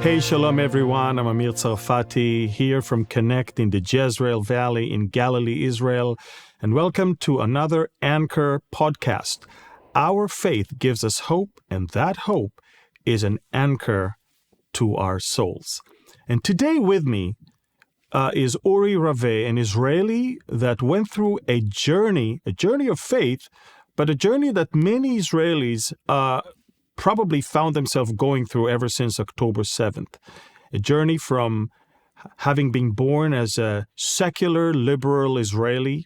Hey, shalom everyone. I'm Amir Tsarfati here from Connect in the Jezreel Valley in Galilee, Israel. And welcome to another Anchor podcast. Our faith gives us hope, and that hope is an anchor to our souls. And today with me is Uri Raveh, an Israeli that went through a journey of faith, but a journey that many Israelis probably found themselves going through ever since October 7th. A journey from having been born as a secular, liberal Israeli,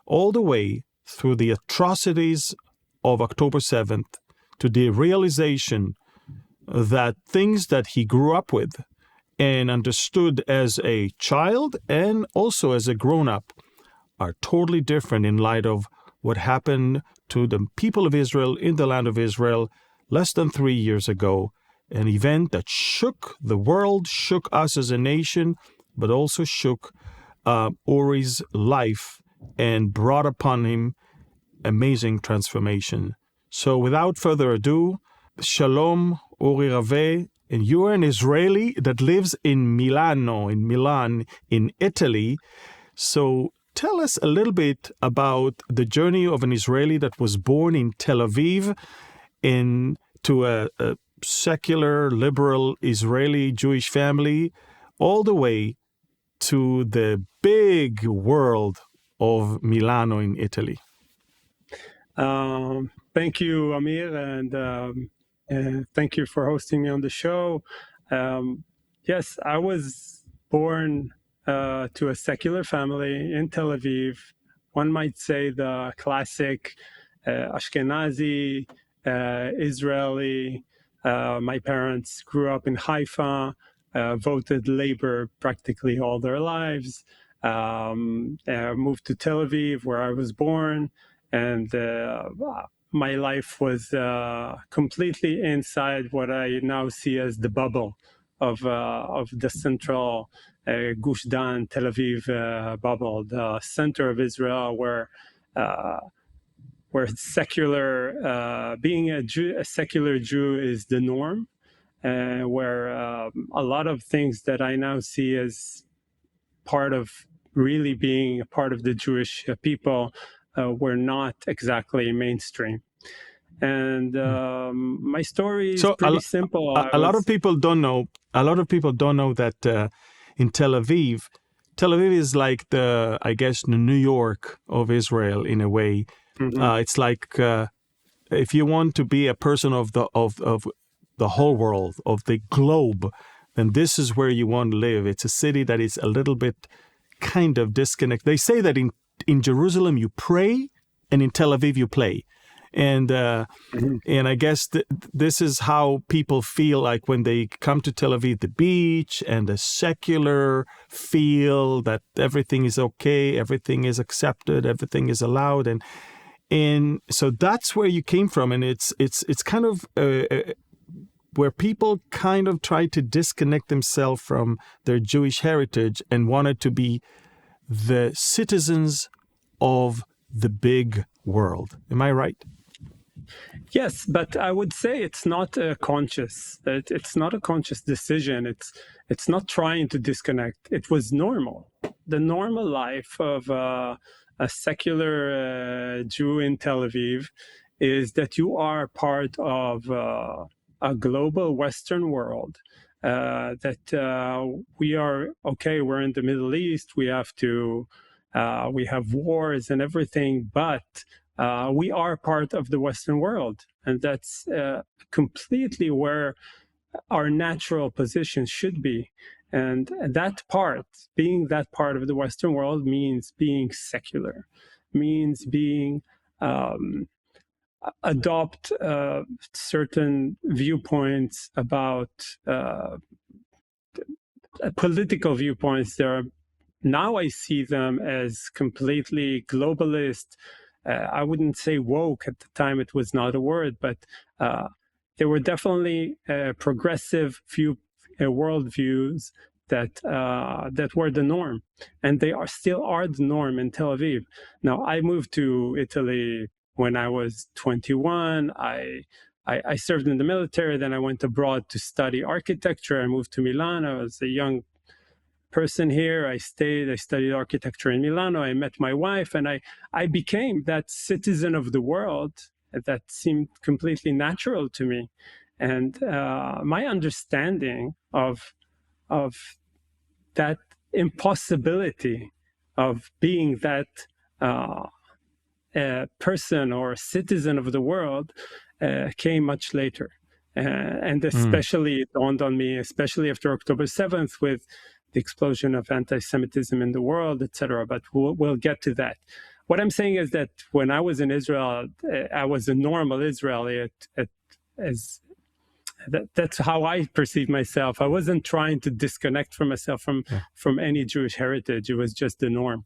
all the way through the atrocities of October 7th to the realization that things that he grew up with and understood as a child and also as a grown-up are totally different in light of what happened to the people of Israel in the land of Israel less than 3 years ago, an event that shook the world, shook us as a nation, but also shook Uri's life and brought upon him amazing transformation. So without further ado, Shalom, Uri Raveh, and you are an Israeli that lives in Milan, in Italy. So tell us a little bit about the journey of an Israeli that was born in Tel Aviv into a secular, liberal, Israeli Jewish family, all the way to the big world of Milano in Italy. Thank you, Amir, and thank you for hosting me on the show. Yes, I was born to a secular family in Tel Aviv. One might say the classic Ashkenazi, Israeli. My parents grew up in Haifa, voted labor practically all their lives, moved to Tel Aviv where I was born, and my life was completely inside what I now see as the bubble of the central Gush Dan, Tel Aviv bubble, the center of Israel where secular, being a secular Jew is the norm, where a lot of things that I now see as part of really being a part of the Jewish people were not exactly mainstream. And my story is pretty simple. A lot of people don't know that in Tel Aviv is like the New York of Israel in a way. Mm-hmm. It's like if you want to be a person of the whole world, of the globe, then this is where you want to live. It's a city that is a little bit kind of disconnected. They say that in Jerusalem you pray, and in Tel Aviv you play. And and I guess this is how people feel like when they come to Tel Aviv, the beach and the secular feel that everything is okay, everything is accepted, everything is allowed, and so that's where you came from, and it's kind of where people kind of try to disconnect themselves from their Jewish heritage and wanted to be the citizens of the big world. Am I right? Yes, but I would say it's not a conscious decision. It's not trying to disconnect. It was normal. The normal life of a secular Jew in Tel Aviv is that you are part of a global Western world, that we are, okay, we're in the Middle East, we have wars and everything, but we are part of the Western world. And that's completely where our natural position should be. And that part, being that part of the Western world, means being secular, means being adopt certain viewpoints about political viewpoints. Now I see them as completely globalist. I wouldn't say woke at the time; it was not a word, but there were definitely progressive worldviews that were the norm, and they still are the norm in Tel Aviv. Now, I moved to Italy when I was 21. I I served in the military. Then I went abroad to study architecture. I moved to Milan. I was a young person here. I studied architecture in Milano. I met my wife, and I became that citizen of the world that seemed completely natural to me. And my understanding of that impossibility of being that person or citizen of the world came much later. And especially it dawned on me, especially after October 7th, with the explosion of anti-Semitism in the world, etc. But we'll get to that. What I'm saying is that when I was in Israel, I was a normal Israeli. That's how I perceive myself. I wasn't trying to disconnect from myself from any Jewish heritage. It was just the norm.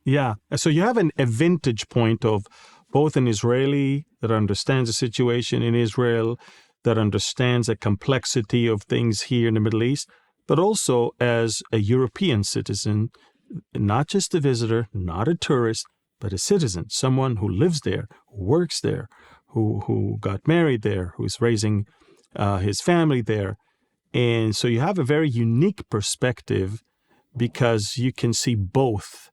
Yeah. So you have a vintage point of both an Israeli that understands the situation in Israel, that understands the complexity of things here in the Middle East, but also as a European citizen, not just a visitor, not a tourist, but a citizen, someone who lives there, who works there, who got married there, who's raising his family there. And so you have a very unique perspective because you can see both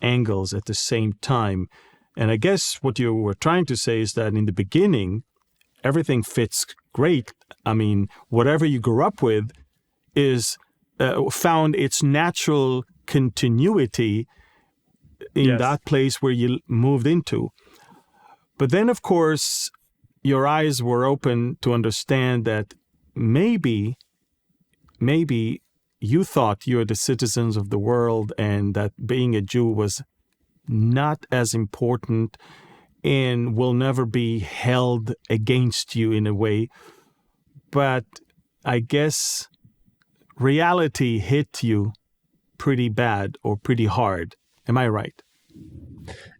angles at the same time. And I guess what you were trying to say is that in the beginning, everything fits great. I mean, whatever you grew up with is found its natural continuity in that place where you moved into. But then, of course, your eyes were open to understand that maybe you thought you were the citizens of the world and that being a Jew was not as important and will never be held against you in a way. But I guess reality hit you pretty bad or pretty hard. Am I right?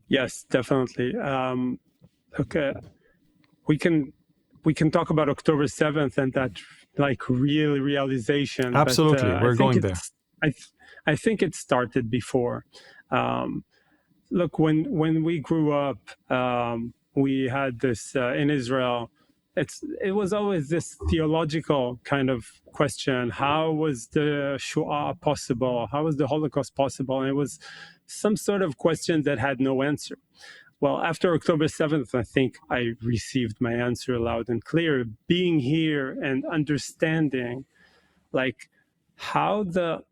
Yes, definitely. Okay, we can talk about October 7th and that real realization. Absolutely, but, we're going there. I think it started before. Look, when we grew up, we had this in Israel. It was always this theological kind of question: how was the Shoah possible? How was the Holocaust possible? And it was some sort of question that had no answer. Well, after October 7th, I think I received my answer loud and clear. Being here and understanding, how the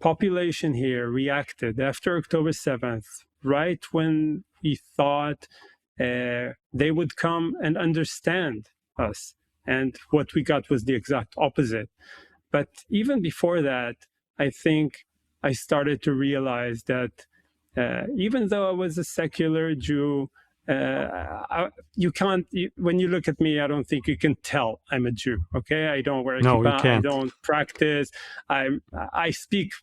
population here reacted after October 7th, right when we thought they would come and understand us. And what we got was the exact opposite. But even before that, I think I started to realize that even though I was a secular Jew, when you look at me, I don't think you can tell I'm a Jew. Okay, I don't wear a kippah. I don't practice. I speak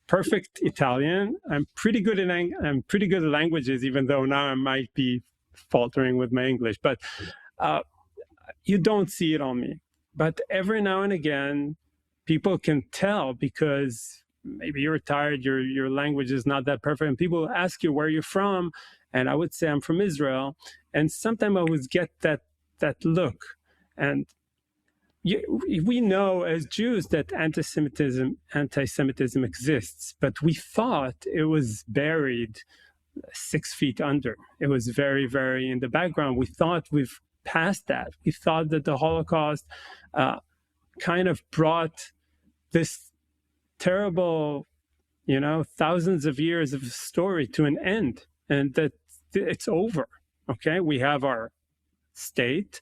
perfect Italian. I'm pretty good at languages, even though now I might be faltering with my English. But you don't see it on me. But every now and again, people can tell because maybe you're tired, your language is not that perfect, and people ask you where you're from, and I would say I'm from Israel, and sometimes I would get that look. And we know as Jews that anti-Semitism exists, but we thought it was buried 6 feet under. It was very, very in the background. We thought we've passed that. We thought that the Holocaust kind of brought this terrible, thousands of years of story to an end, and that it's over. Okay, we have our state,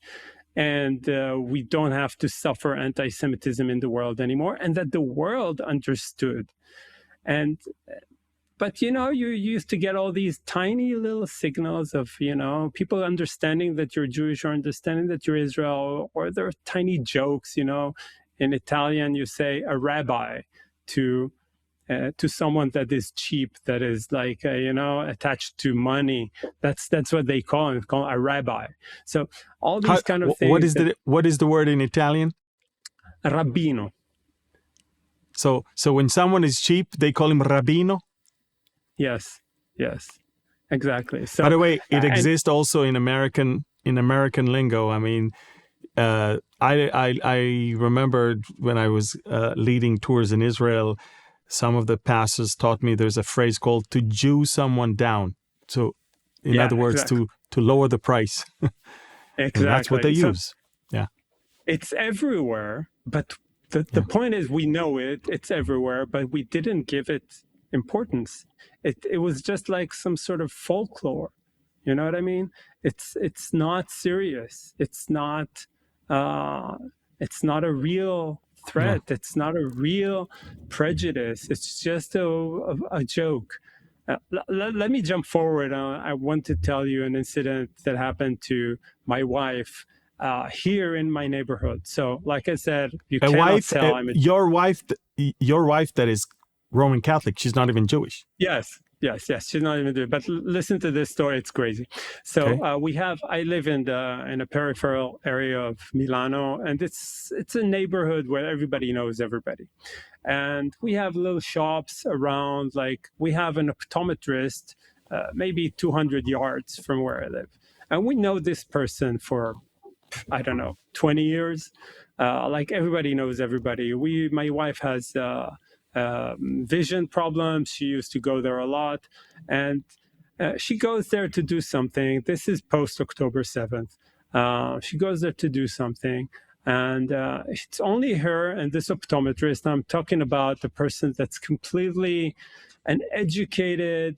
and we don't have to suffer anti-Semitism in the world anymore, and that the world understood. But you used to get all these tiny little signals of, people understanding that you're Jewish or understanding that you're Israel, or there are tiny jokes, in Italian you say a rabbi to someone that is cheap, that is attached to money. That's what they call it. It's called a rabbi. So all these kind of things. What is the word in Italian? Rabbino. So when someone is cheap, they call him rabbino? Yes, exactly. So, by the way, it exists also in American in American lingo, I mean, I remembered when I was leading tours in Israel, some of the pastors taught me there's a phrase called to Jew someone down. So, in Yeah, other words, exactly. to lower the price. And that's what they Exactly. So use. Yeah. it's everywhere, but the point is we know it's everywhere, but we didn't give it importance. It was just like some sort of folklore. You know what I mean? It's not serious. Uh, it's not a real Yeah. threat. It's not a real prejudice. It's just a joke. Let me jump forward. I want to tell you an incident that happened to my wife here in my neighborhood. So, like I said, you A cannot wife, tell I'm a your wife that is Roman Catholic. She's not even Jewish. Yes, yes, yes. She's not even doing it. But listen to this story; it's crazy. So Okay. I live in a peripheral area of Milano, and it's a neighborhood where everybody knows everybody. And we have little shops around. Like we have an optometrist, maybe 200 yards from where I live, and we know this person for I don't know 20 years. Like everybody knows everybody. My wife has vision problems. She used to go there a lot, and she goes there to do something. This is post October 7th. She goes there to do something, and it's only her and this optometrist. I'm talking about the person that's completely an educated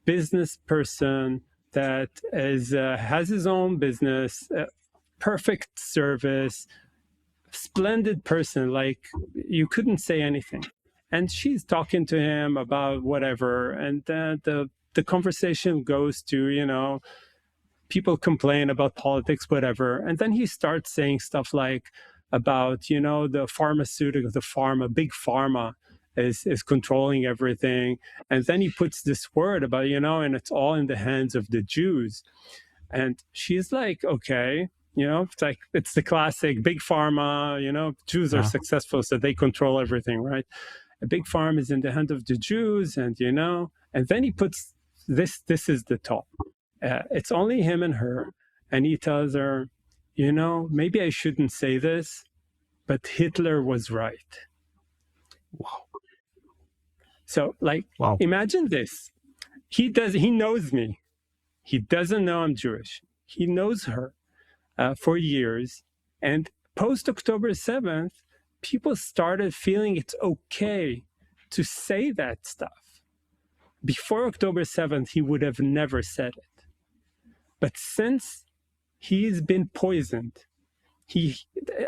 business person that has his own business, perfect service, splendid person. Like you couldn't say anything. And she's talking to him about whatever, and the conversation goes to people complain about politics, whatever, and then he starts saying stuff like about the pharmaceutical, the pharma, big pharma is controlling everything, and then he puts this word about and it's all in the hands of the Jews, and she's like, okay. It's like it's the classic big pharma. Jews are successful, so they control everything, right? A big farm is in the hand of the Jews, and then he puts this. This is the top. It's only him and her, and he tells her, maybe I shouldn't say this, but Hitler was right. Wow. So, Wow. imagine this. He knows me. He doesn't know I'm Jewish. He knows her for years, and post October 7th, people started feeling it's okay to say that stuff. Before October 7th, he would have never said it. But since he's been poisoned,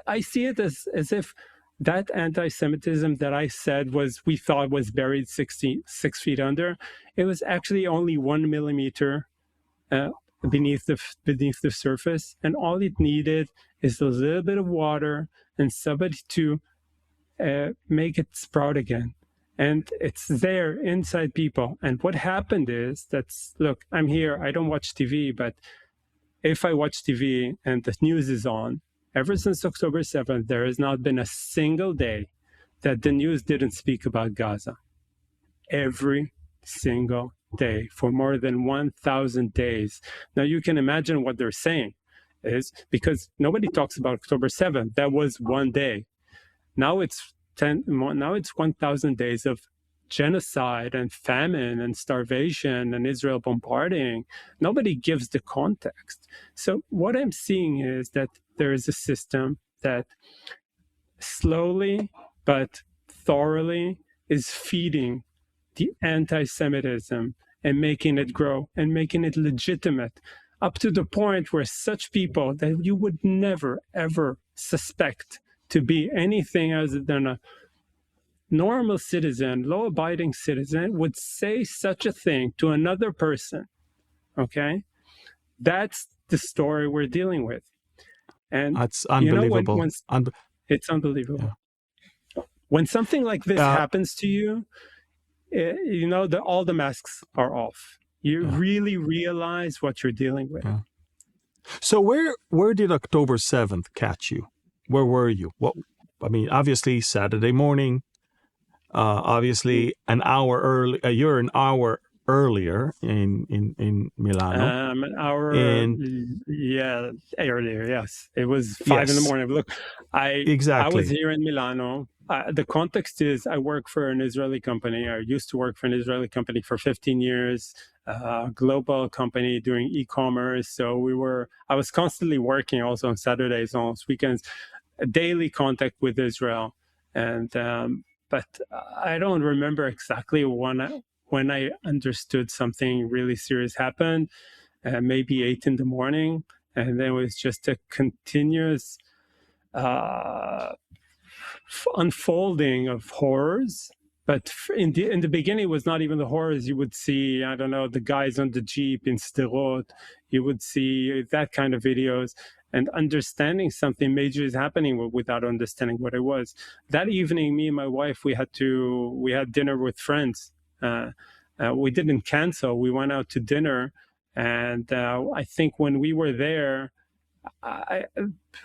I see it as if that anti-Semitism that I said we thought was buried 6 feet under, it was actually only 1 millimeter beneath the surface, and all it needed is a little bit of water and somebody to make it sprout again. And it's there inside people. And what happened is look, I'm here, I don't watch TV, but if I watch TV and the news is on, ever since October 7th, there has not been a single day that the news didn't speak about Gaza. Every single day for more than 1,000 days. Now you can imagine what they're saying is because nobody talks about October 7th. That was one day. Now it's 1,000 days of genocide and famine and starvation and Israel bombarding. Nobody gives the context. So what I'm seeing is that there is a system that slowly but thoroughly is feeding the anti-Semitism and making it grow and making it legitimate up to the point where such people that you would never, ever suspect to be anything other than a normal citizen, law-abiding citizen, would say such a thing to another person, okay? That's the story we're dealing with. And That's unbelievable. It's unbelievable. Yeah. When something like this happens to you, all the masks are off. You really realize what you're dealing with. Yeah. So where did October 7th catch you? Where were you? Obviously Saturday morning, obviously an hour early, you're an hour earlier in Milano. An hour, And earlier. Yes, it was 5 in the yes, morning. Look, I was exactly. here in Milano. The context is I work for an Israeli company. I used to work for an Israeli company for 15 years, global company doing e-commerce. So I was constantly working also on Saturdays, on weekends, a daily contact with Israel. And but I don't remember exactly when I understood something really serious happened, maybe 8 in the morning. And then it was just a continuous uh, unfolding of horrors. But in the beginning, it was not even the horrors. You would see, I don't know, the guys on the Jeep in Sderot. You would see that kind of videos, and understanding something major is happening without understanding what it was. That evening, me and my wife, we had dinner with friends. We didn't cancel. We went out to dinner, and I think when we were there,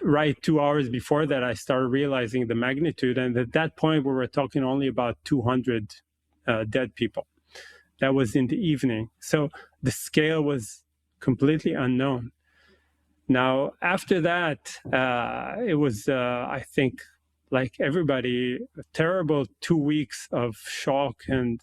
right 2 hours before that, I started realizing the magnitude. And at that point, we were talking only about 200 dead people. That was in the evening. So the scale was completely unknown. Now, after that, it was, I think, like everybody, a terrible 2 weeks of shock and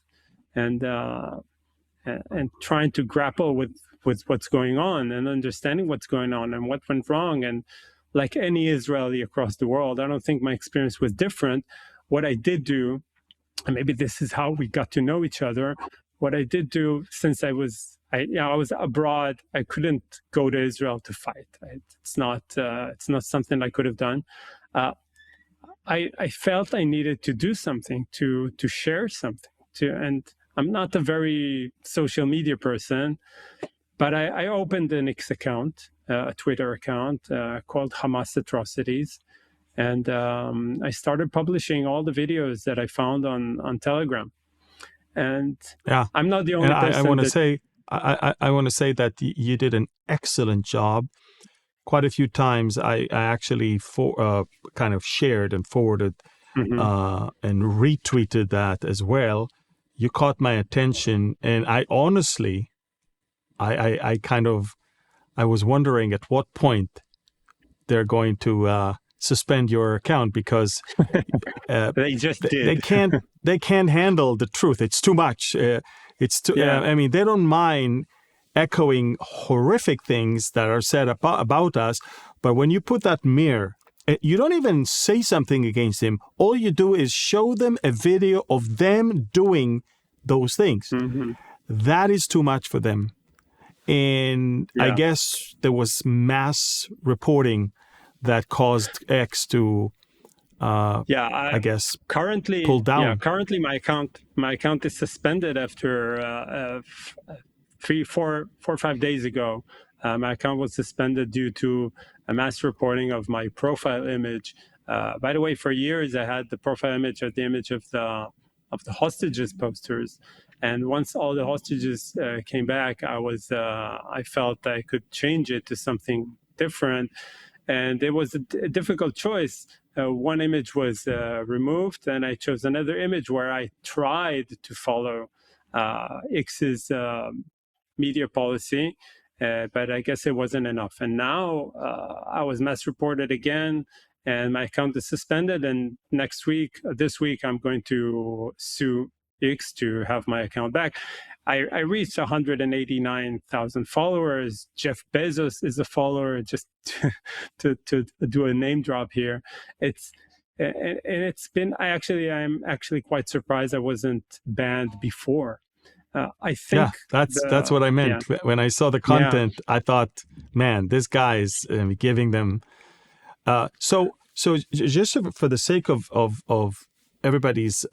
trying to grapple with what's going on and understanding what's going on and what went wrong. And like any Israeli across the world, I don't think my experience was different. What I did do, and maybe this is how we got to know each other, what I did do, since I was abroad, I couldn't go to Israel to fight. It's not something I could have done. I felt I needed to do something, to share something, and I'm not a very social media person, but I opened an X account, a Twitter account called Hamas Atrocities. And I started publishing all the videos that I found on Telegram. And Yeah. I'm not the And only I person want to that. say, I want to say that you did an excellent job. Quite a few times, I actually kind of shared and forwarded Mhm. and retweeted that as well. You caught my attention, and I honestly, I kind of, I was wondering at what point they're going to suspend your account, because They just they did. can't handle the truth. It's too much. It's too. Yeah. I mean, they don't mind echoing horrific things that are said about us, but when you put that mirror, you don't even say something against him. All you do is show them a video of them doing those things. Mm-hmm. That is too much for them. And I Yeah. guess there was mass reporting that caused X to, Yeah. I guess, Currently, pull down. my account is suspended after 4 or 5 days ago. My account was suspended due to a mass reporting of my profile image. By the way, for years I had the profile image as the image of the hostages posters, and once all the hostages came back, I felt I could change it to something different, and it was a difficult choice. One image was removed, and I chose another image where I tried to follow X's media policy, but I guess it wasn't enough. And now I was mass reported again, and my account is suspended. And this week, I'm going to sue X to have my account back. I reached 189,000 followers. Jeff Bezos is a follower. Just to do a name drop here, it's been. I'm actually quite surprised I wasn't banned before. I Yeah, think that's what I yeah, meant. When I saw the yeah. content, I thought, man, this guy's giving them. So just for the sake of everybody's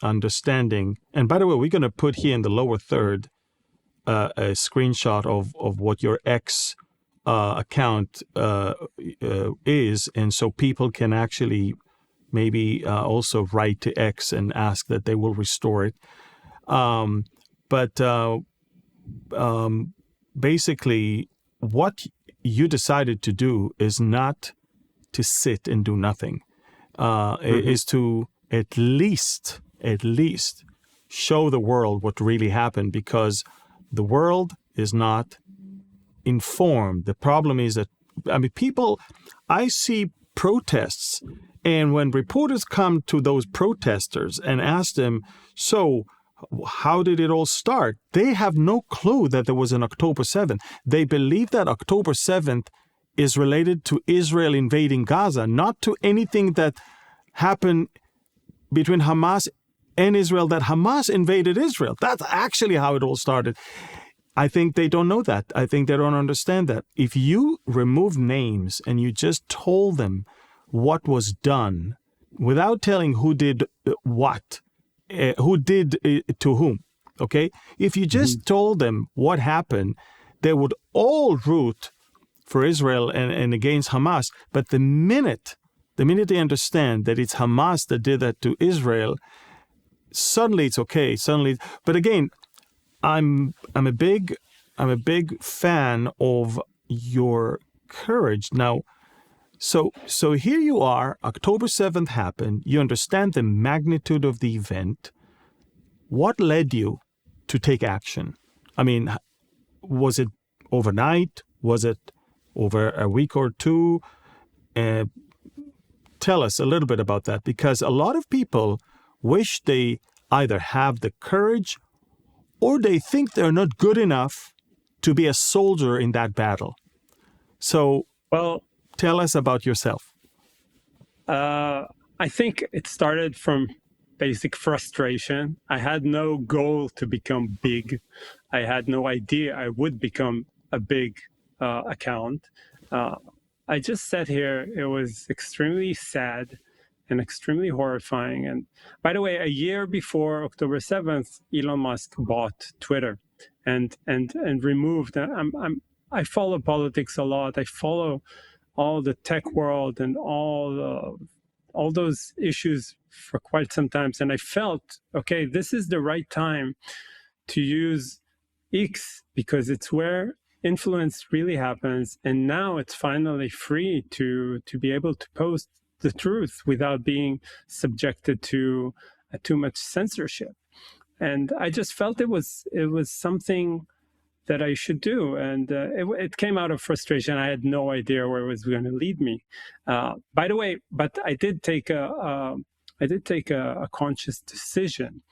understanding, and by the way, we're going to put here in the lower third a screenshot of what your X account is, and so people can actually maybe also write to X and ask that they will restore it. But basically, what you decided to do is not to sit and do nothing. Mm-hmm. Is to at least show the world what really happened, because the world is not informed. The problem is that, I mean, I see protests, and when reporters come to those protesters and ask them, so how did it all start? They have no clue that there was an October 7th. They believe that October 7th is related to Israel invading Gaza, not to anything that happened between Hamas and Israel, that Hamas invaded Israel. That's actually how it all started. I think they don't know that. I think they don't understand that. If you remove names and you just told them what was done without telling who did what, who did to whom, okay? If you just told them what happened, they would all root for Israel and against Hamas. But the minute they understand that it's Hamas that did that to Israel, suddenly it's okay. But again, I'm a big fan of your courage. Now, so here you are, October 7th happened, you understand the magnitude of the event. What led you to take action? I mean, was it overnight? Was it over a week or two? Tell us a little bit about that, because a lot of people wish they either have the courage or they think they're not good enough to be a soldier in that battle. So, Well, tell us about yourself. I think it started from basic frustration. I had no goal to become big. I had no idea I would become a big account. I just sat here. It was extremely sad and extremely horrifying. And by the way, a year before October 7th, Elon Musk bought Twitter and removed. I follow politics a lot. I follow all the tech world and all those issues for quite some time. And I felt, okay, this is the right time to use X, because it's where influence really happens. And now it's finally free to be able to post the truth without being subjected to too much censorship. And I just felt it was something that I should do. And it came out of frustration. I had no idea where it was going to lead me. By the way, but I did take a conscious decision.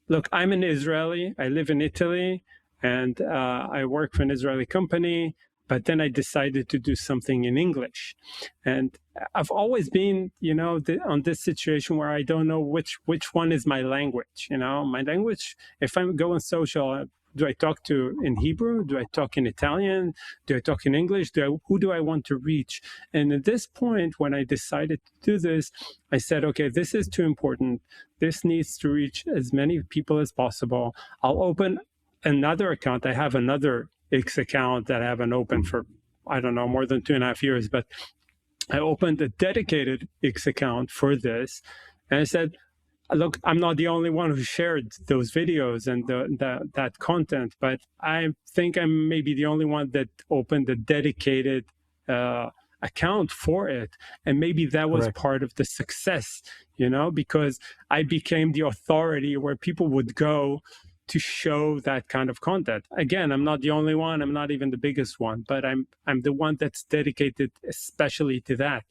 Look, I'm an Israeli. I live in Italy, and I work for an Israeli company. But then I decided to do something in English. And I've always been, on this situation where I don't know which one is my language. My language, if I'm going social, do I talk in Hebrew? Do I talk in Italian? Do I talk in English? Who do I want to reach? And at this point, when I decided to do this, I said, okay, this is too important. This needs to reach as many people as possible. I'll open another account. I have another X account that I haven't opened for, I don't know, more than 2.5 years, but I opened a dedicated X account for this. And I said, look, I'm not the only one who shared those videos and that content, but I think I'm maybe the only one that opened a dedicated account for it. And maybe that was part of the success, because I became the authority where people would go to show that kind of content. Again, I'm not the only one. I'm not even the biggest one, but I'm the one that's dedicated especially to that.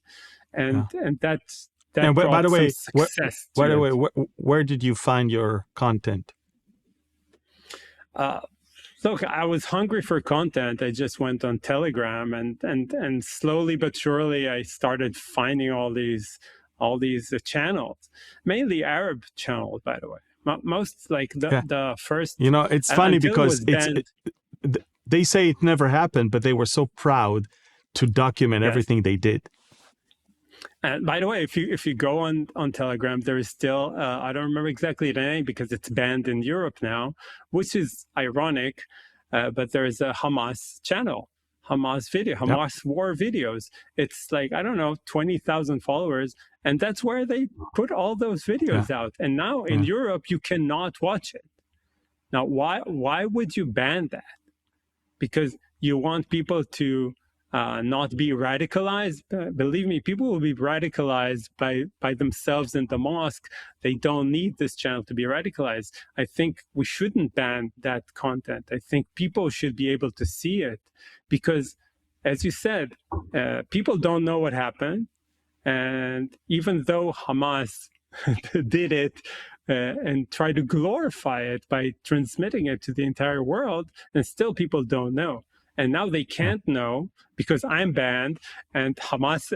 And that's and by the way, where did you find your content? Look, I was hungry for content. I just went on Telegram, and slowly but surely, I started finding all these channels, mainly Arab channels, by the way. Most like the first. It's funny because they say it never happened, but they were so proud to document everything they did. And by the way, if you go on Telegram, there is still I don't remember exactly the name because it's banned in Europe now, which is ironic. But there is a Hamas channel, Hamas war videos. It's like, I don't know, 20,000 followers, and that's where they put all those videos out. And now in Europe, you cannot watch it. Now, why would you ban that? Because you want people to not be radicalized. Believe me, people will be radicalized by themselves in the mosque. They don't need this channel to be radicalized. I think we shouldn't ban that content. I think people should be able to see it because, as you said, people don't know what happened. And even though Hamas did it and tried to glorify it by transmitting it to the entire world, and still people don't know. And now they can't know because I'm banned and Hamas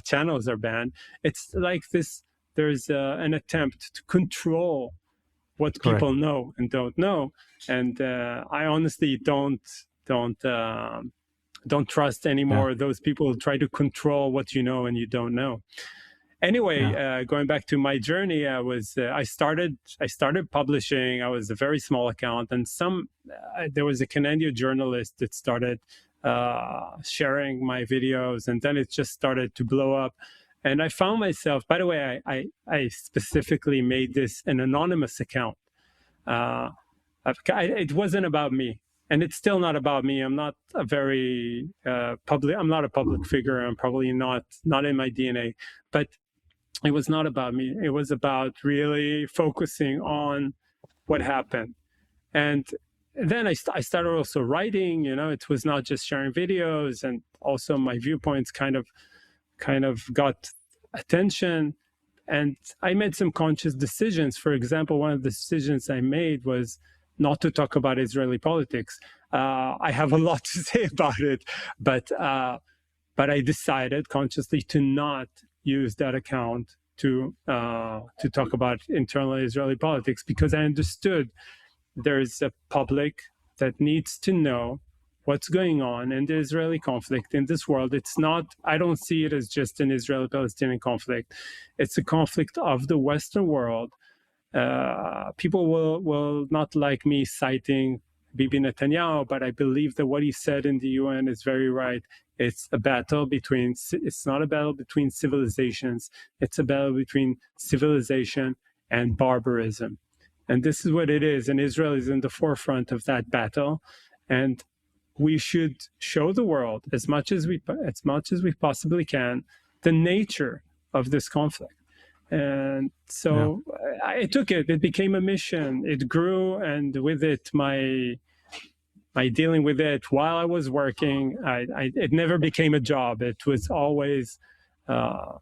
channels are banned. It's like this, there's an attempt to control what Correct. people know and don't know. And I honestly don't trust anymore those people who try to control what you know and you don't know. Anyway, going back to my journey, I started publishing. I was a very small account, and there was a Canadian journalist that started sharing my videos, and then it just started to blow up. And I found myself. By the way, I specifically made this an anonymous account. It wasn't about me. And it's still not about me. I'm not a very public. I'm not a public figure. I'm probably not in my DNA. But it was not about me. It was about really focusing on what happened. And then I started also writing. It was not just sharing videos, and also my viewpoints kind of got attention. And I made some conscious decisions. For example, one of the decisions I made was not to talk about Israeli politics. I have a lot to say about it, but I decided consciously to not use that account to talk about internal Israeli politics, because I understood there's a public that needs to know what's going on in the Israeli conflict in this world. It's not, I don't see it as just an Israeli-Palestinian conflict. It's a conflict of the Western world. People will not like me citing Bibi Netanyahu, but I believe that what he said in the UN is very right. It's not a battle between civilizations. It's a battle between civilization and barbarism. And this is what it is. And Israel is in the forefront of that battle. And we should show the world as much as we possibly can the nature of this conflict. And so I took it. It became a mission. It grew, and with it, my dealing with it while I was working, it never became a job. It was always a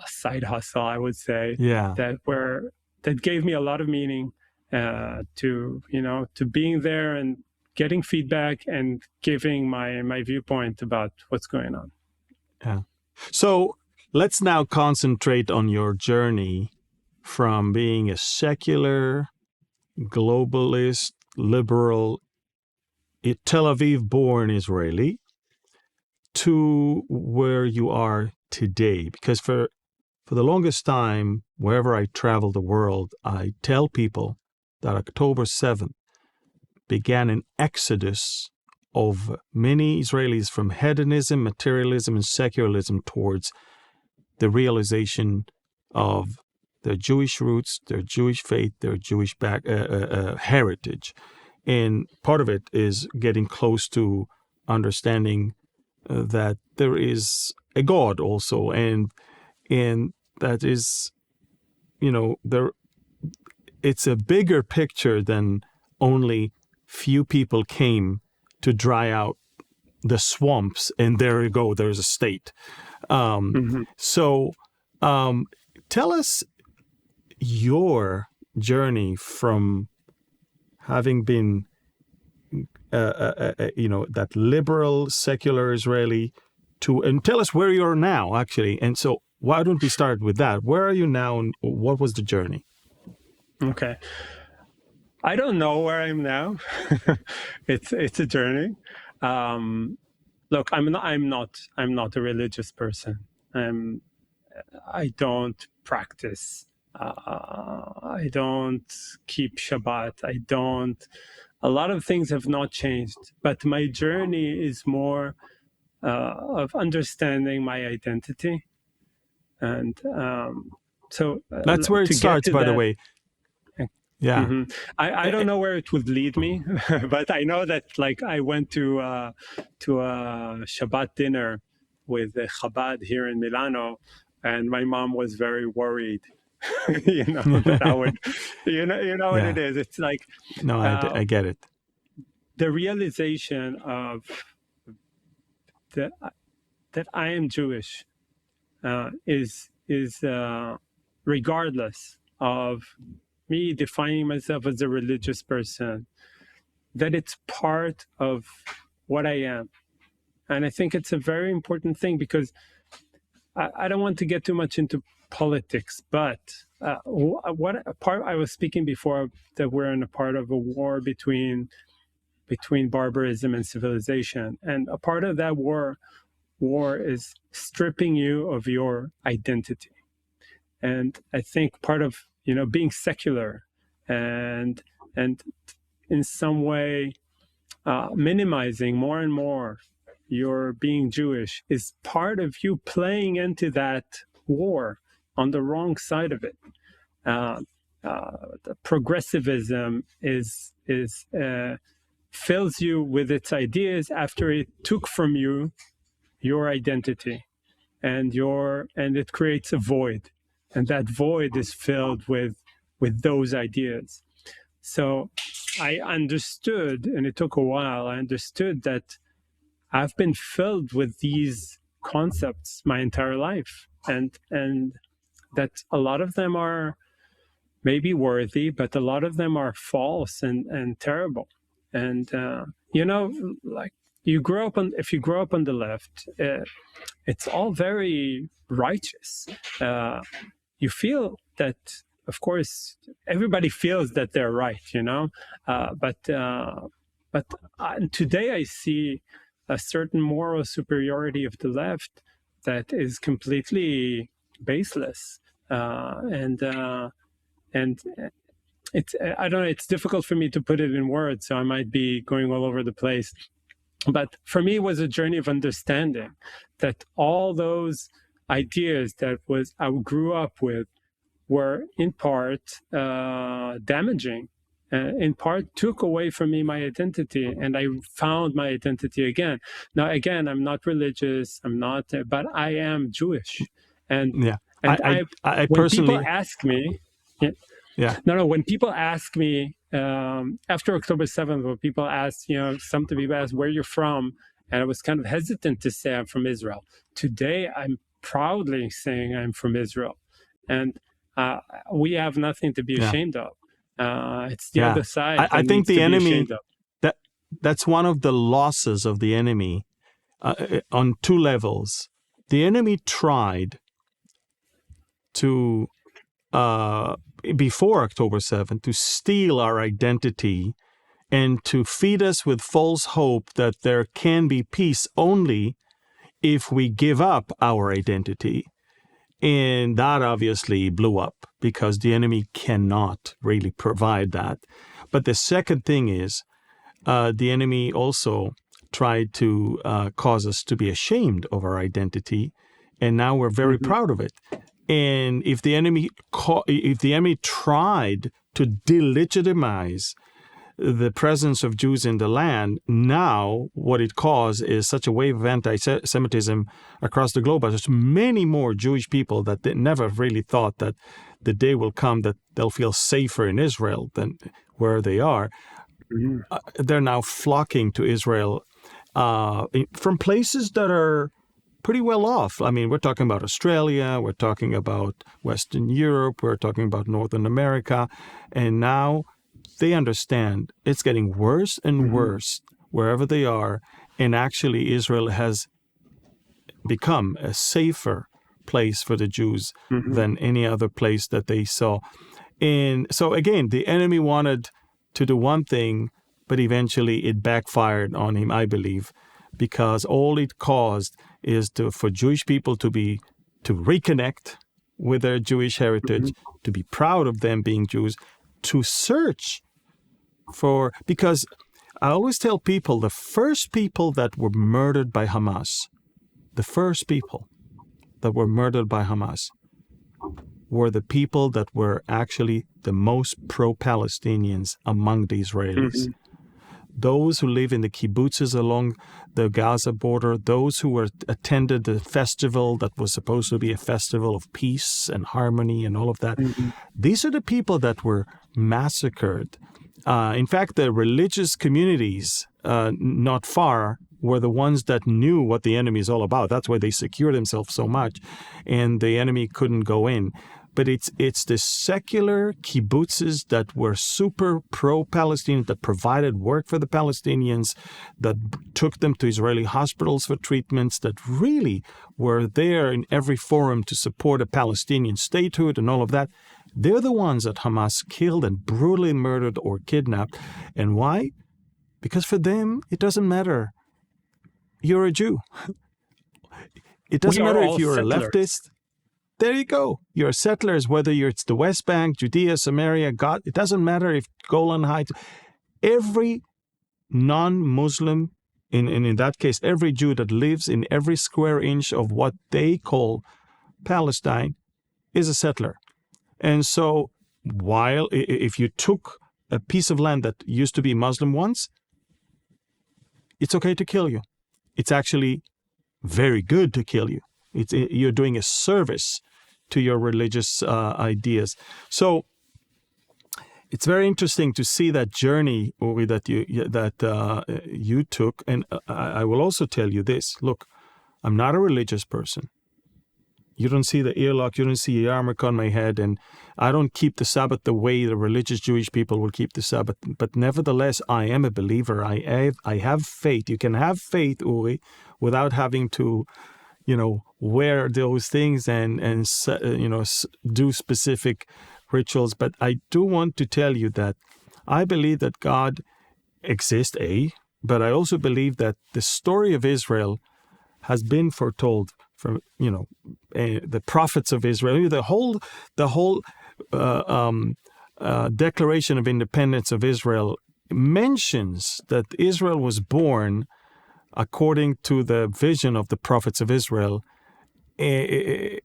side hustle, I would say. That gave me a lot of meaning to being there and getting feedback and giving my viewpoint about what's going on. Yeah. So let's now concentrate on your journey from being a secular, globalist, liberal, Tel Aviv-born Israeli to where you are today. Because for the longest time, wherever I travel the world, I tell people that October 7th began an exodus of many Israelis from hedonism, materialism, and secularism towards the realization of their Jewish roots, their Jewish faith, their Jewish heritage. And part of it is getting close to understanding that there is a God also, and that is, it's a bigger picture than only few people came to dry out the swamps, and there you go, there's a state. So tell us your journey from having been, that liberal, secular Israeli and tell us where you're now, actually. And so why don't we start with that? Where are you now, and what was the journey? Okay. I don't know where I'm now. It's a journey. Look, I'm not a religious person. I don't practice. I don't keep Shabbat. A lot of things have not changed, but my journey is more of understanding my identity. And so that's where it starts, by the way. Yeah. I don't know where it would lead me, but I know that like I went to a Shabbat dinner with the Chabad here in Milano, and my mom was very worried, that I would, you know what Yeah. it is. It's like No, uh, I get it. the realization of that I am Jewish is regardless of me defining myself as a religious person, that it's part of what I am. And I think it's a very important thing because I don't want to get too much into politics, but what part I was speaking before, that we're in a part of a war between barbarism and civilization, and a part of that war is stripping you of your identity. And I think part of being secular and in some way minimizing more and more your being Jewish is part of you playing into that war on the wrong side of it. The progressivism is fills you with its ideas after it took from you your identity, and it creates a void, and that void is filled with those ideas. So I understood, and it took a while, I understood that I've been filled with these concepts my entire life, and that a lot of them are maybe worthy, but a lot of them are false and terrible. And like if you grow up on the left, it's all very righteous. You feel that, of course, everybody feels that they're right, but today I see a certain moral superiority of the left that is completely baseless, and it's I don't know. It's difficult for me to put it in words, so I might be going all over the place. But for me, it was a journey of understanding that all those ideas that I grew up with were in part damaging, in part took away from me my identity, and I found my identity again. Now, again, I'm not religious, but I am Jewish, and Yeah. I when people personally, ask me, yeah. no, when people ask me after October 7th, when people ask, some people ask where you're from, and I was kind of hesitant to say I'm from Israel. Today, I'm proudly saying I'm from Israel, and we have nothing to be Yeah. ashamed of. It's the Yeah. other side I that think needs the to be enemy, ashamed of. that's one of the losses of the enemy on two levels. The enemy tried to, before October 7th, to steal our identity and to feed us with false hope that there can be peace only if we give up our identity. And that obviously blew up because the enemy cannot really provide that. But the second thing is, the enemy also tried to cause us to be ashamed of our identity, and now we're very proud of it. And if the enemy tried to delegitimize the presence of Jews in the land, now what it caused is such a wave of anti-Semitism across the globe. There's many more Jewish people that they never really thought that the day will come that they'll feel safer in Israel than where they are. They're now flocking to Israel from places that are pretty well off. I mean, we're talking about Australia, we're talking about Western Europe, we're talking about Northern America, and now they understand it's getting worse and worse wherever they are, and actually Israel has become a safer place for the Jews than any other place that they saw. And so again, the enemy wanted to do one thing, but eventually it backfired on him, I believe, because all it caused is for Jewish people to reconnect with their Jewish heritage, to be proud of them being Jews, to search because I always tell people the first people that were murdered by Hamas, were the people that were actually the most pro-Palestinians among the Israelis. Those who live in the kibbutzes along the Gaza border, those who attended the festival that was supposed to be a festival of peace and harmony and all of that, these are the people that were massacred. In fact, the religious communities not far were the ones that knew what the enemy is all about. That's why they secured themselves so much, and the enemy couldn't go in. But it's the secular kibbutzes that were super pro-Palestinian, that provided work for the Palestinians, that took them to Israeli hospitals for treatments, that really were there in every forum to support a Palestinian statehood and all of that. They're the ones that Hamas killed and brutally murdered or kidnapped. And why? Because for them, it doesn't matter. You're a Jew. It doesn't matter if you're settlers. A leftist. There you go. You're settlers, whether it's the West Bank, Judea, Samaria, God. It doesn't matter if Golan Heights. Every non-Muslim, in that case, every Jew that lives in every square inch of what they call Palestine is a settler. And so while if you took a piece of land that used to be Muslim once, it's okay to kill you. It's actually very good to kill you. You're doing a service to your religious ideas. So it's very interesting to see that journey, Uri, that you took. And I will also tell you this. Look, I'm not a religious person. You don't see the earlock, you don't see a yarmulke on my head, and I don't keep the Sabbath the way the religious Jewish people will keep the Sabbath. But nevertheless, I am a believer. I have faith. You can have faith, Uri, without having to, wear those things and do specific rituals. But I do want to tell you that I believe that God exists, but I also believe that the story of Israel has been foretold from the prophets of Israel. The whole Declaration of Independence of Israel mentions that Israel was born according to the vision of the prophets of Israel, and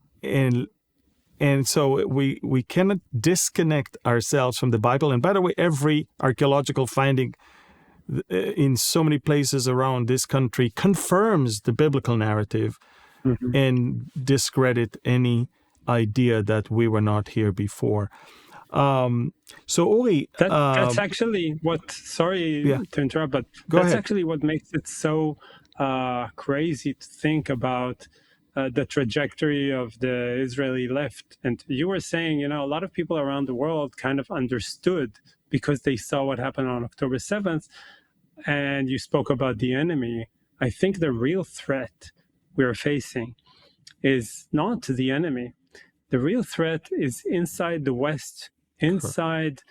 so we cannot disconnect ourselves from the Bible. And by the way, every archaeological finding in so many places around this country confirms the biblical narrative. And discredit any idea that we were not here before. So Uri, that's actually what. Sorry to interrupt, but that's actually what makes it so crazy to think about the trajectory of the Israeli left. And you were saying, a lot of people around the world kind of understood because they saw what happened on October 7th, and you spoke about the enemy. I think the real threat we're facing is not the enemy. The real threat is inside the West, inside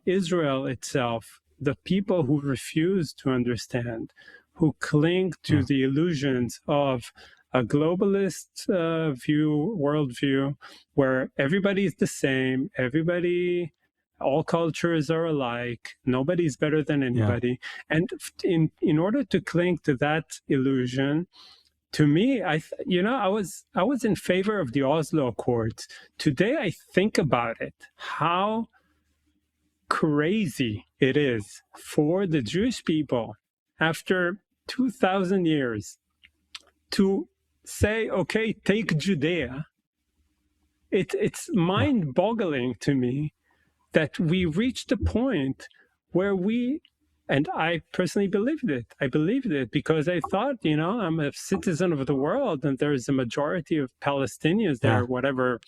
Israel itself, the people who refuse to understand, who cling to the illusions of a globalist worldview, where everybody is the same, all cultures are alike, nobody's better than anybody. And in order to cling to that illusion, to me, I was in favor of the Oslo Accords. Today, I think about it, how crazy it is for the Jewish people after 2,000 years to say, okay, take Judea. It's mind-boggling to me that we reached a point where and I personally believed it. I believed it because I thought, I'm a citizen of the world and there is a majority of Palestinians there, whatever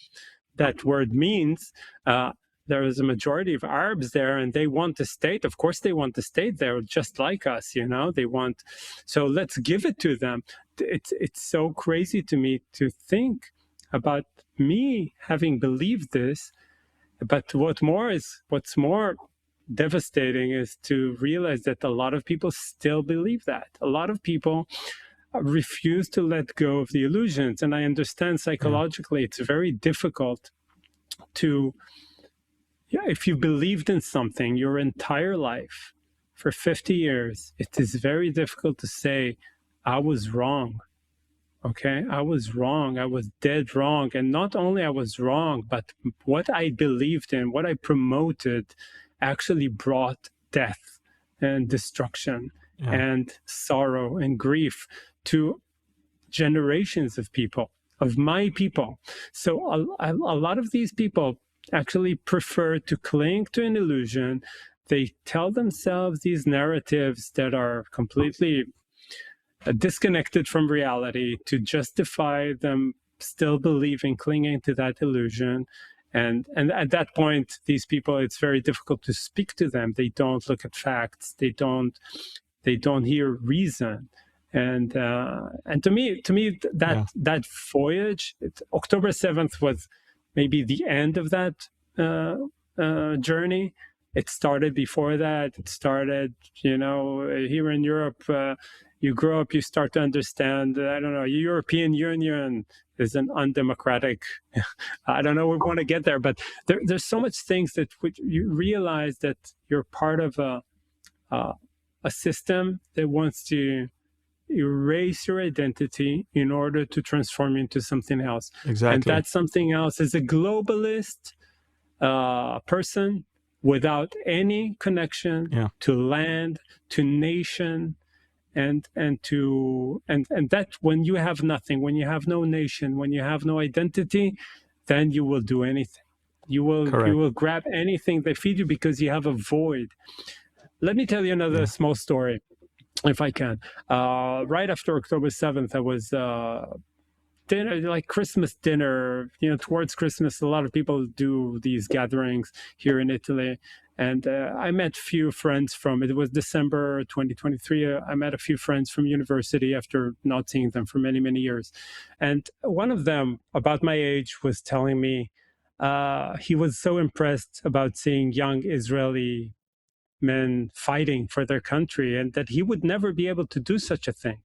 that word means. There is a majority of Arabs there and they want a state. Of course, they want a state there just like us, they want. So let's give it to them. It's so crazy to me to think about me having believed this. But what's more devastating is to realize that a lot of people still believe that. A lot of people refuse to let go of the illusions. And I understand psychologically it's very difficult to, if you believed in something your entire life for 50 years, it is very difficult to say, I was wrong. Okay, I was wrong. I was dead wrong. And not only I was wrong, but what I believed in, what I promoted, actually brought death and destruction and sorrow and grief to generations of people, of my people. So a lot of these people actually prefer to cling to an illusion. They tell themselves these narratives that are completely disconnected from reality to justify them still believing, clinging to that illusion. And at that point, these people, it's very difficult to speak to them. They don't look at facts. They don't hear reason. And to me that voyage, October 7th was maybe the end of that journey. It started before that. It started, here in Europe. You grow up, you start to understand. I don't know. European Union is an undemocratic. I don't know. We want to get there, but there's so much things that you realize that you're part of a system that wants to erase your identity in order to transform you into something else. Exactly. And that something else is a globalist person without any connection to land, to nation, and that when you have nothing, when you have no nation, when you have no identity, then you will do anything. You will grab anything they feed you because you have a void. Let me tell you another small story, if I can. Right after October 7th, I was dinner, like Christmas dinner, towards Christmas, a lot of people do these gatherings here in Italy. And I met few friends it was December 2023. I met a few friends from university after not seeing them for many, many years. And one of them, about my age, was telling me he was so impressed about seeing young Israeli men fighting for their country and that he would never be able to do such a thing.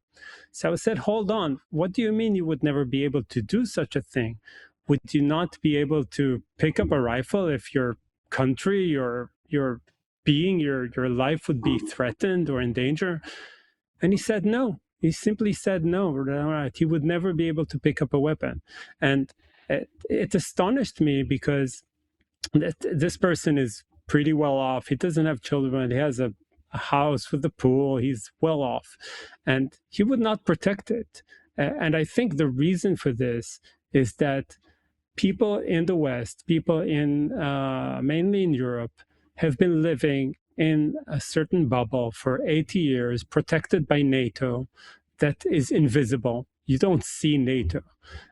So I said, hold on, what do you mean you would never be able to do such a thing? Would you not be able to pick up a rifle if your country, your being, your life would be threatened or in danger? And he said no. He simply said no. Right? He would never be able to pick up a weapon. And it astonished me because this person is pretty well off. He doesn't have children. He has a house with a pool. He's well off. And he would not protect it. And I think the reason for this is that people in the West, people in mainly in Europe, have been living in a certain bubble for 80 years, protected by NATO, that is invisible. You don't see NATO.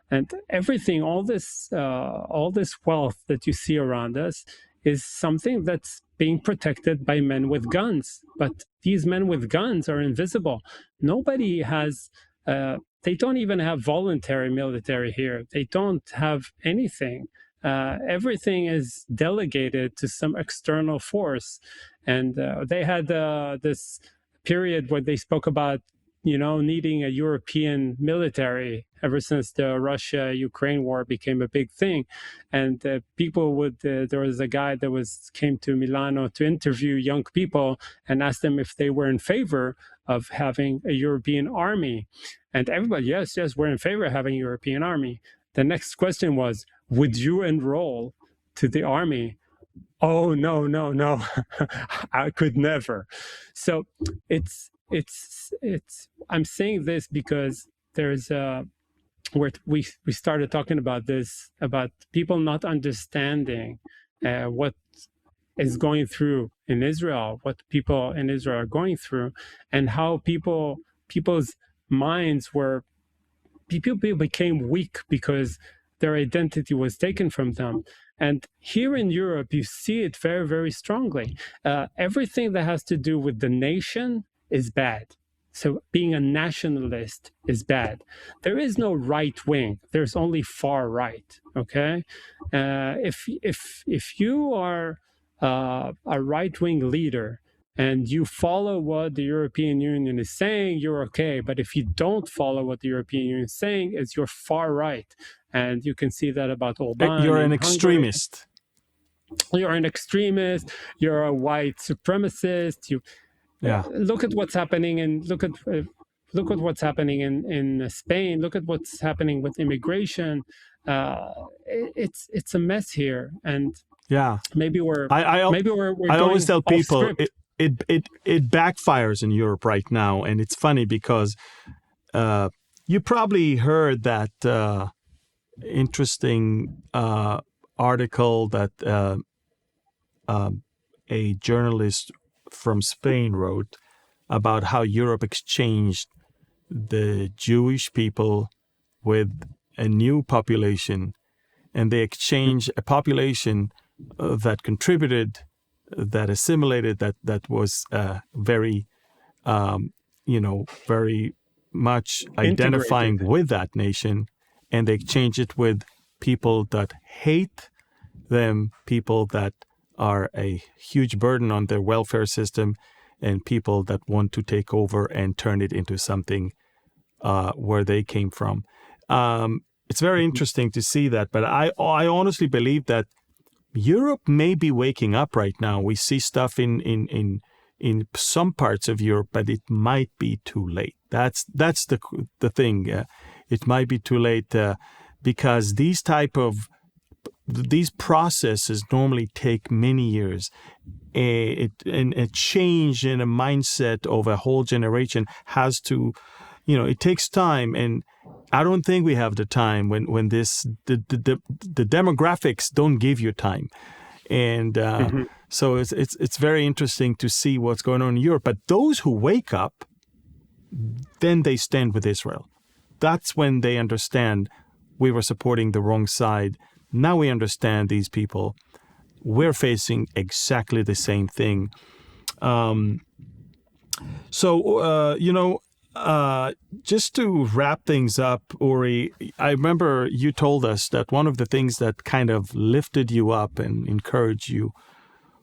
And everything, all this wealth that you see around us is something that's being protected by men with guns. But these men with guns are invisible. Nobody has, they don't even have voluntary military here. They don't have anything. Everything is delegated to some external force. And they had this period where they spoke about needing a European military ever since the Russia-Ukraine war became a big thing. And people would, there was a guy that came to Milano to interview young people and ask them if they were in favor of having a European army. And everybody, yes, we're in favor of having a European army. The next question was, would you enroll to the army? Oh, no, I could never. So I'm saying this because there's where we started talking about this, about people not understanding what is going through in Israel, what people in Israel are going through, and how people's minds people became weak because their identity was taken from them. And here in Europe, you see it very, very strongly. Everything that has to do with the nation is bad. So being a nationalist is bad. There is no right wing. There's only far right. Okay, if you are a right wing leader and you follow what the European Union is saying, you're okay. But if you don't follow what the European Union is saying, you're far right. And you can see that about Orban. You're an extremist. You're an extremist. You're a white supremacist. Look at what's happening, and look at look at what's happening in Spain. Look at what's happening with immigration. It's a mess here, and Yeah. maybe we're I I always going tell off people script. it backfires in Europe right now, and it's funny because you probably heard that interesting article that a journalist from Spain wrote about how Europe exchanged the Jewish people with a new population, and they exchanged a population that contributed, that assimilated, that was very, very much identifying Integrated. with that nation, and they exchange it with people that hate them, people that are a huge burden on their welfare system, and people that want to take over and turn it into something where they came from. It's very interesting to see that, but I honestly believe that Europe may be waking up right now. We see stuff in some parts of Europe, but it might be too late. That's the thing. It might be too late because these processes normally take many years. A change in a mindset of a whole generation has to, it takes time, and I don't think we have the time when the demographics don't give you time, and so it's very interesting to see what's going on in Europe. But those who wake up, then they stand with Israel. That's when they understand we were supporting the wrong side. Now we understand these people. We're facing exactly the same thing. Just to wrap things up, Uri, I remember you told us that one of the things that kind of lifted you up and encouraged you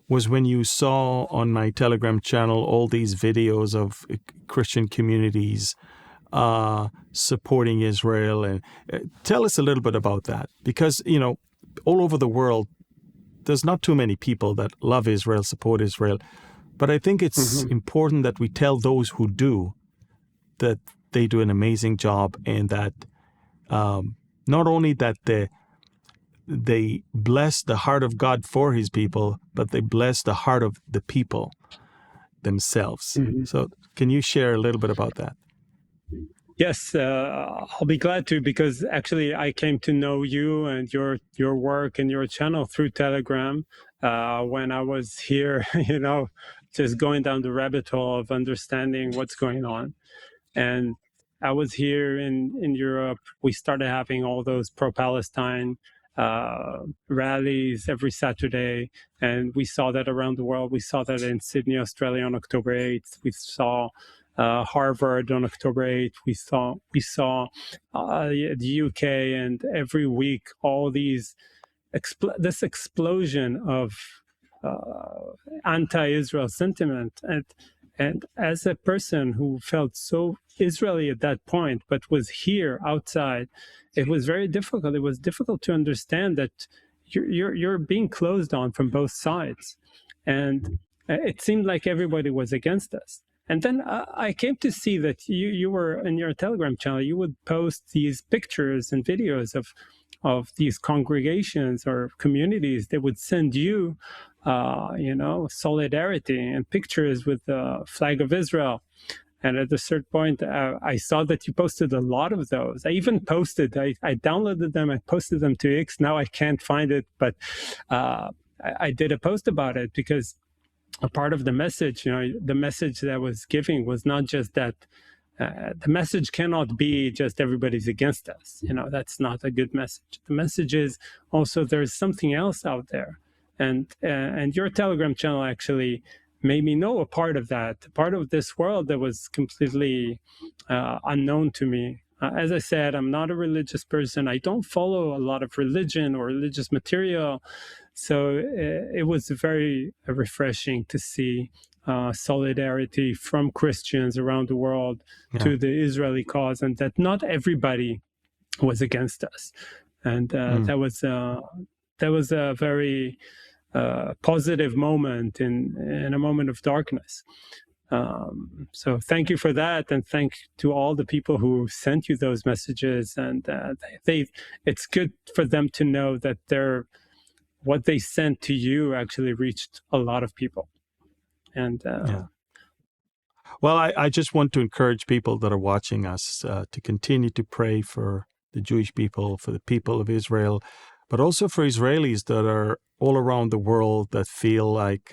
was when you saw on my Telegram channel all these videos of Christian communities supporting Israel. And tell us a little bit about that, because, all over the world, there's not too many people that love Israel, support Israel. But I think it's important that we tell those who do that they do an amazing job, and that not only that they bless the heart of God for his people, but they bless the heart of the people themselves. So can you share a little bit about that? Yes, I'll be glad to, because actually I came to know you and your work and your channel through Telegram when I was here, just going down the rabbit hole of understanding what's going on. And I was here in Europe. We started having all those pro-Palestine rallies every Saturday, and we saw that around the world. We saw that in Sydney, Australia on October 8th. We saw Harvard on October 8th. We saw the UK, and every week all these this explosion of anti-Israel sentiment. And as a person who felt so Israeli at that point, but was here outside, it was very difficult. It was difficult to understand that you're being closed on from both sides, and it seemed like everybody was against us. And then I came to see that you were in your Telegram channel. You would post these pictures and videos of these congregations or communities. They would send you, solidarity and pictures with the flag of Israel. And at a certain point, I saw that you posted a lot of those. I even posted, I downloaded them, I posted them to X. Now I can't find it, but I did a post about it, because a part of the message, the message that I was giving was not just that. The message cannot be just everybody's against us. That's not a good message. The message is also there's something else out there. And your Telegram channel actually made me know a part of that, a part of this world that was completely unknown to me. As I said, I'm not a religious person. I don't follow a lot of religion or religious material. So it was very refreshing to see solidarity from Christians around the world to the Israeli cause, and that not everybody was against us. And that was a very positive moment in a moment of darkness. So thank you for that, and thank to all the people who sent you those messages. And it's good for them to know that what they sent to you actually reached a lot of people. And Yeah. Well, I just want to encourage people that are watching us to continue to pray for the Jewish people, for the people of Israel, but also for Israelis that are all around the world that feel like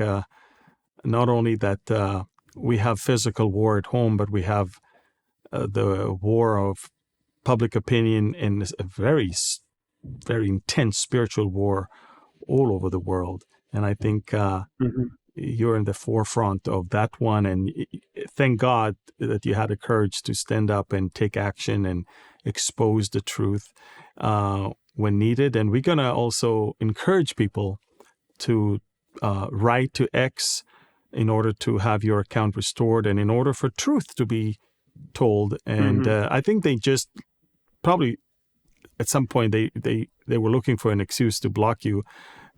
not only that we have physical war at home, but we have the war of public opinion and a very, very intense spiritual war all over the world. And I think you're in the forefront of that one. And thank God that you had the courage to stand up and take action and expose the truth when needed. And we're going to also encourage people to write to X in order to have your account restored and in order for truth to be told. And I think they just probably at some point they were looking for an excuse to block you.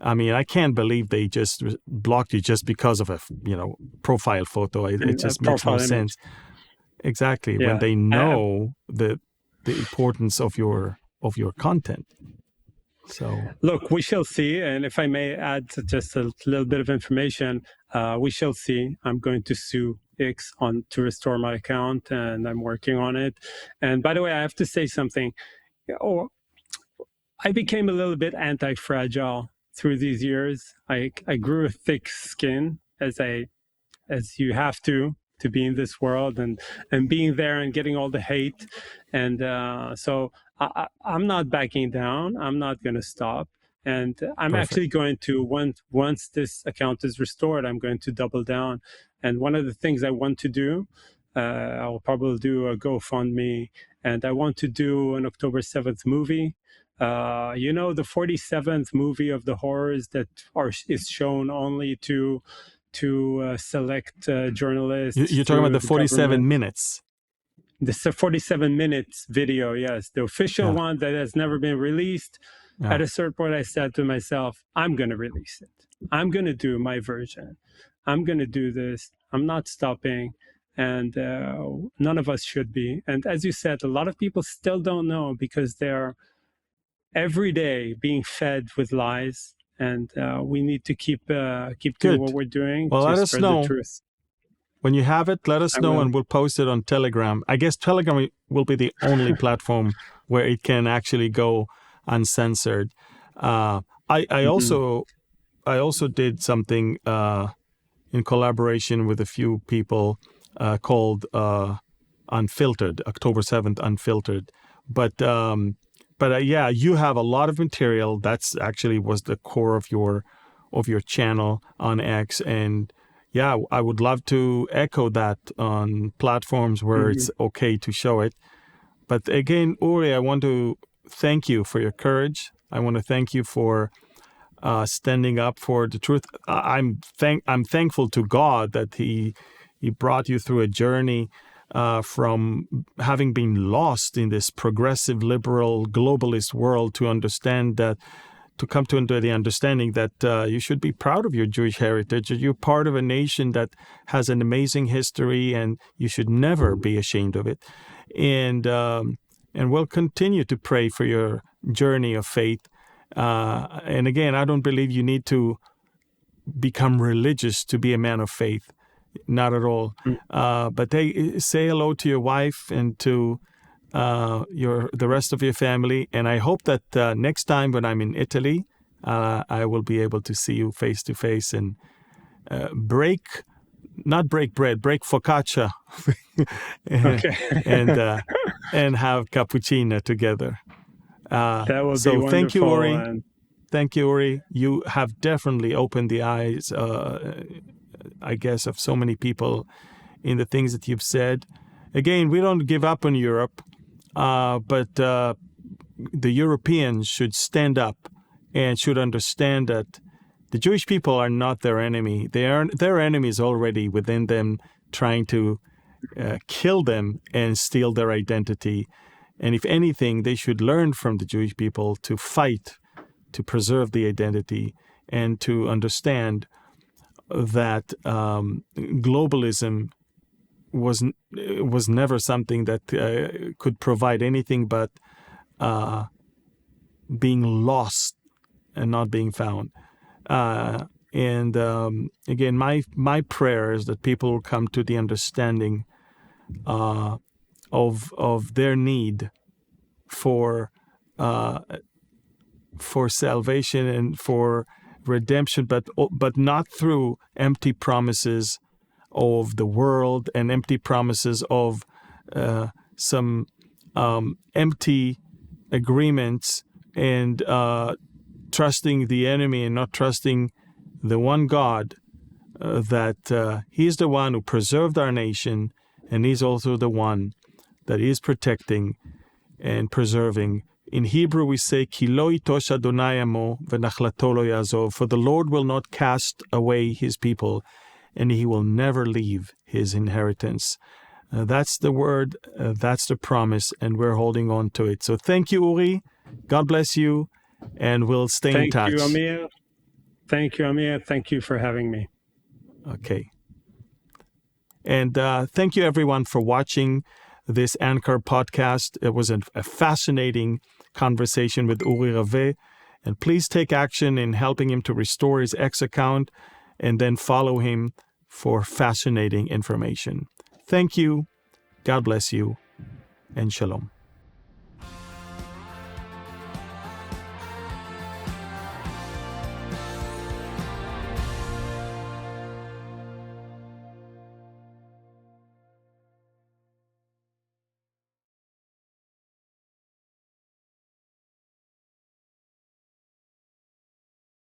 I mean, I can't believe they just blocked you just because of a profile photo. It just makes no sense. Exactly, when they know the importance of your content. So look, we shall see. And if I may add just a little bit of information, we shall see. I'm going to sue X to restore my account, and I'm working on it. And by the way, I have to say something. I became a little bit anti-fragile through these years. I grew a thick skin as you have to be in this world and being there and getting all the hate. And so I'm not backing down. I'm not going to stop. And I'm actually going to, once this account is restored, I'm going to double down. And one of the things I want to do, I'll probably do a GoFundMe, and I want to do an October 7th movie. The 47th movie of the horrors that is shown only to select journalists. You're talking about the 47 minutes. The 47 minutes video, yes. The official one that has never been released. At a certain point, I said to myself, I'm going to release it. I'm going to do my version. I'm going to do this. I'm not stopping. And none of us should be. And as you said, a lot of people still don't know because they're every day being fed with lies, and we need to keep doing what we're doing to let us spread know the truth. When you have it. Let us know, and we'll post it on Telegram. I guess Telegram will be the only platform where it can actually go uncensored. I also did something in collaboration with a few people called Unfiltered, October 7th Unfiltered. But you have a lot of material. That's actually was the core of your channel on X. And I would love to echo that on platforms where it's okay to show it. But again, Uri, I want to thank you for your courage. I want to thank you for standing up for the truth. I'm thankful to God that He brought you through a journey from having been lost in this progressive, liberal, globalist world to come to the understanding that you should be proud of your Jewish heritage. You're part of a nation that has an amazing history, and you should never be ashamed of it. And we'll continue to pray for your journey of faith. And again, I don't believe you need to become religious to be a man of faith. Not at all. But hey, say hello to your wife and to the rest of your family. And I hope that next time when I'm in Italy, I will be able to see you face to face and not break bread, break focaccia, and have cappuccino together. That will be wonderful. Thank you, Uri. Thank you, Uri. You have definitely opened the eyes, I guess, of so many people in the things that you've said. Again, we don't give up on Europe, but the Europeans should stand up and should understand that the Jewish people are not their enemy. Their enemies already within them, trying to kill them and steal their identity. And if anything, they should learn from the Jewish people to fight, to preserve the identity, and to understand that globalism was never something that could provide anything but being lost and not being found. And again, my prayer is that people will come to the understanding of their need for salvation and for redemption, but not through empty promises of the world and empty promises of some empty agreements and trusting the enemy and not trusting the one God, that He's the one who preserved our nation, and He's also the one that is protecting and preserving. In Hebrew we say, Ki lo yitosh Adonai amo v'nachlato lo yazov, for the Lord will not cast away His people, and He will never leave His inheritance. That's the word, that's the promise, and we're holding on to it. So thank you, Uri. God bless you, and we'll stay in touch. Thank you, Amir. Thank you, Amir. Thank you for having me. Okay. And thank you, everyone, for watching this Anchor podcast. It was a fascinating conversation with Uri Raveh. And please take action in helping him to restore his X account, and then follow him for fascinating information. Thank you. God bless you, and shalom.